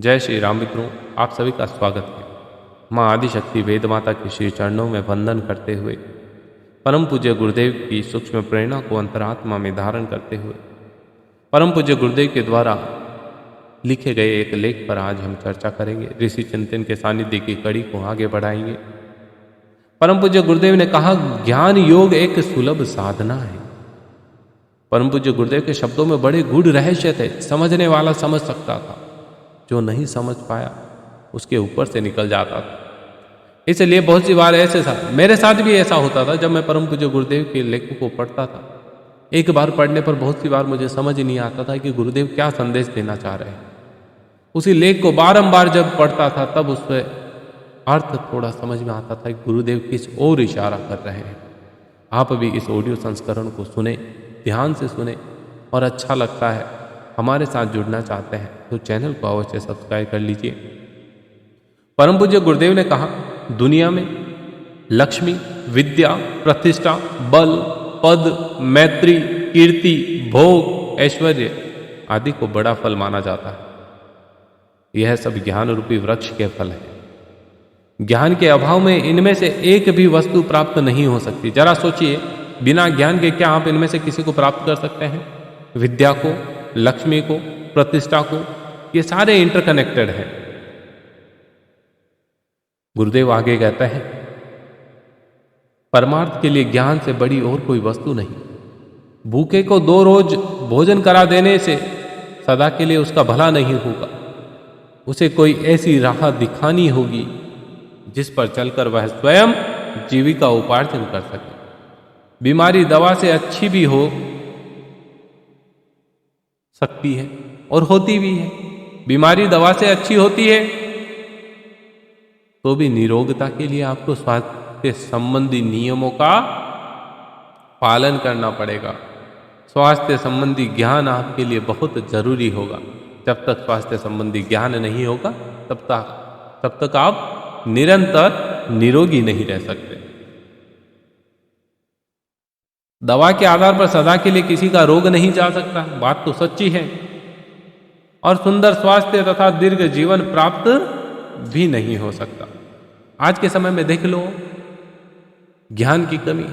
जय श्री राम मित्रों, आप सभी का स्वागत है। माँ आदिशक्ति वेद माता के श्री चरणों में वंदन करते हुए, परम पूज्य गुरुदेव की सूक्ष्म प्रेरणा को अंतरात्मा में धारण करते हुए, परम पूज्य गुरुदेव के द्वारा लिखे गए एक लेख पर आज हम चर्चा करेंगे। ऋषि चिंतन के सानिध्य की कड़ी को आगे बढ़ाएंगे। परम पूज्य गुरुदेव ने कहा, ज्ञान योग एक सुलभ साधना है। परम पूज्य गुरुदेव के शब्दों में बड़े गूढ़ रहस्य थे। समझने वाला समझ सकता था, जो नहीं समझ पाया उसके ऊपर से निकल जाता था। इसलिए बहुत सी बार ऐसे था, मेरे साथ भी ऐसा होता था। जब मैं परम पूज्य गुरुदेव के लेखों को पढ़ता था, एक बार पढ़ने पर बहुत सी बार मुझे समझ नहीं आता था कि गुरुदेव क्या संदेश देना चाह रहे हैं। उसी लेख को बारंबार जब पढ़ता था तब उससे अर्थ थोड़ा समझ में आता था कि गुरुदेव किस ओर इशारा कर रहे हैं। आप भी इस ऑडियो संस्करण को सुने, ध्यान से सुने, और अच्छा लगता है, हमारे साथ जुड़ना चाहते हैं तो चैनल को अवश्य सब्सक्राइब कर लीजिए। परम पूज्य गुरुदेव ने कहा, दुनिया में लक्ष्मी, विद्या, प्रतिष्ठा, बल, पद, मैत्री, कीर्ति, भोग, ऐश्वर्य आदि को बड़ा फल माना जाता है। यह सब ज्ञान रूपी वृक्ष के फल है। ज्ञान के अभाव में इनमें से एक भी वस्तु प्राप्त नहीं हो सकती। जरा सोचिए, बिना ज्ञान के क्या आप इनमें से किसी को प्राप्त कर सकते हैं? विद्या को, लक्ष्मी को, प्रतिष्ठा को, ये सारे इंटरकनेक्टेड हैं। गुरुदेव आगे कहते हैं, परमार्थ के लिए ज्ञान से बड़ी और कोई वस्तु नहीं। भूखे को 2 रोज भोजन करा देने से सदा के लिए उसका भला नहीं होगा। उसे कोई ऐसी राह दिखानी होगी जिस पर चलकर वह स्वयं जीविका उपार्जन कर सके। बीमारी दवा से अच्छी भी हो सकती है और होती भी है। बीमारी दवा से अच्छी होती है तो भी निरोगता के लिए आपको स्वास्थ्य संबंधी नियमों का पालन करना पड़ेगा। स्वास्थ्य संबंधी ज्ञान आपके लिए बहुत जरूरी होगा। जब तक स्वास्थ्य संबंधी ज्ञान नहीं होगा तब तक आप निरंतर निरोगी नहीं रह सकते। दवा के आधार पर सदा के लिए किसी का रोग नहीं जा सकता, बात तो सच्ची है। और सुंदर स्वास्थ्य तथा दीर्घ जीवन प्राप्त भी नहीं हो सकता। आज के समय में देख लो, ज्ञान की कमी।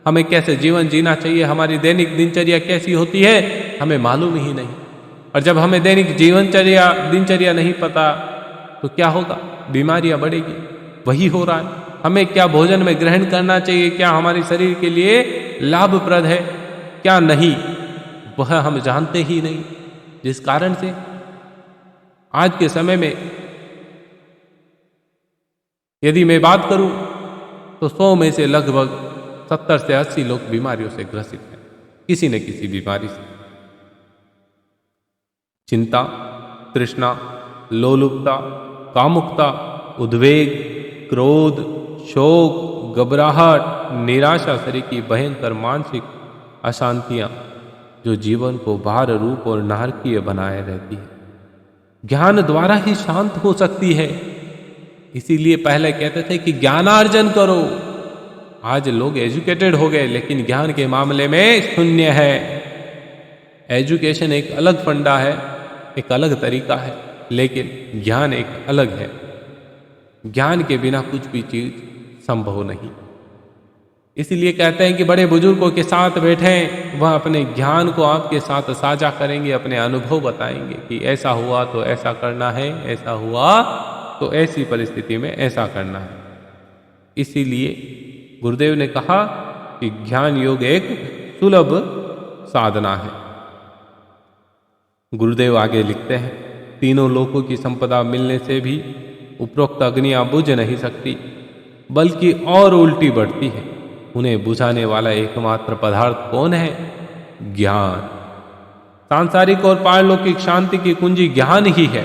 हमें कैसे जीवन जीना चाहिए, हमारी दैनिक दिनचर्या कैसी होती है, हमें मालूम ही नहीं। और जब हमें दैनिक दिनचर्या नहीं पता तो क्या होगा? बीमारियां बढ़ेगी। वही हो रहा है। हमें क्या भोजन में ग्रहण करना चाहिए, क्या हमारे शरीर के लिए लाभप्रद है, क्या नहीं, वह हम जानते ही नहीं। जिस कारण से आज के समय में यदि मैं बात करूं तो 100 में से लगभग 70 से 80 लोग बीमारियों से ग्रसित हैं, किसी न किसी बीमारी से। चिंता, तृष्णा, लोलुपता, कामुकता, उद्वेग, क्रोध, शोक, घबराहट, निराशा शरीर की भयंकर मानसिक अशांतियां जो जीवन को भार रूप और नारकीय बनाए रहती है, ज्ञान द्वारा ही शांत हो सकती है। इसीलिए पहले कहते थे कि ज्ञानार्जन करो। आज लोग एजुकेटेड हो गए लेकिन ज्ञान के मामले में शून्य है। एजुकेशन एक अलग फंडा है, एक अलग तरीका है, लेकिन ज्ञान एक अलग है। ज्ञान के बिना कुछ भी चीज संभव नहीं। इसीलिए कहते हैं कि बड़े बुजुर्गों के साथ बैठें, वह अपने ज्ञान को आपके साथ साझा करेंगे, अपने अनुभव बताएंगे कि ऐसा हुआ तो ऐसा करना है, ऐसा हुआ तो ऐसी परिस्थिति में ऐसा करना है। इसीलिए गुरुदेव ने कहा कि ज्ञान योग एक सुलभ साधना है। गुरुदेव आगे लिखते हैं, तीनों लोकों की संपदा मिलने से भी उपरोक्त अग्नियां बुझ नहीं सकती, बल्कि और उल्टी बढ़ती है। उन्हें बुझाने वाला एकमात्र पदार्थ कौन है? ज्ञान। सांसारिक और पारलौकिक शांति की कुंजी ज्ञान ही है।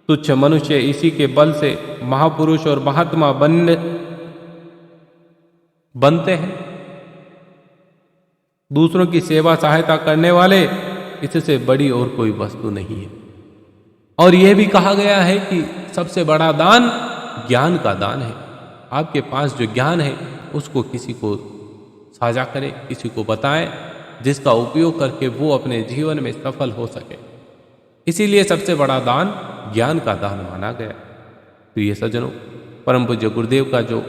तुच्छ मनुष्य इसी के बल से महापुरुष और महात्मा बनते हैं। दूसरों की सेवा सहायता करने वाले, इससे बड़ी और कोई वस्तु नहीं है। और यह भी कहा गया है कि सबसे बड़ा दान ज्ञान का दान है। आपके पास जो ज्ञान है उसको किसी को साझा करें, किसी को बताएं, जिसका उपयोग करके वो अपने जीवन में सफल हो सके। इसीलिए सबसे बड़ा दान ज्ञान का दान माना गया। प्रिय सज्जनों, परम पूज्य गुरुदेव का जो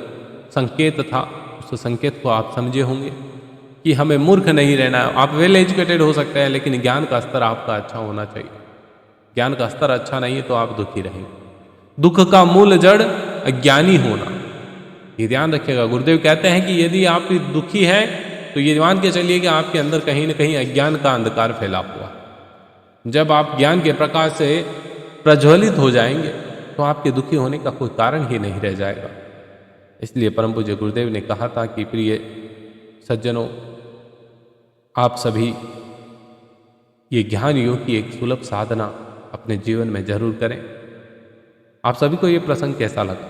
संकेत था, उस संकेत को आप समझे होंगे कि हमें मूर्ख नहीं रहना है। आप वेल एजुकेटेड हो सकते हैं, लेकिन ज्ञान का स्तर आपका अच्छा होना चाहिए। ज्ञान का स्तर अच्छा नहीं है तो आप दुखी रहेंगे। दुख का मूल जड़ अज्ञानी होना, ये ध्यान रखिएगा। गुरुदेव कहते हैं कि यदि आप दुखी हैं तो ये मान के चलिए कि आपके अंदर कहीं न कहीं अज्ञान का अंधकार फैला हुआ। जब आप ज्ञान के प्रकाश से प्रज्वलित हो जाएंगे तो आपके दुखी होने का कोई कारण ही नहीं रह जाएगा। इसलिए परम पूज्य गुरुदेव ने कहा था कि प्रिय सज्जनों, आप सभी ये ज्ञान योग की एक सुलभ साधना अपने जीवन में जरूर करें। आप सभी को ये प्रसंग कैसा लगा?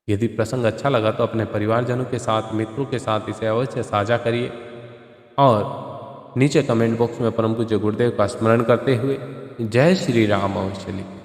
यदि प्रसंग अच्छा लगा तो अपने परिवारजनों के साथ, मित्रों के साथ इसे अवश्य साझा करिए और नीचे कमेंट बॉक्स में परम पूज्य गुरुदेव का स्मरण करते हुए जय श्री राम अवश्य लिखिए।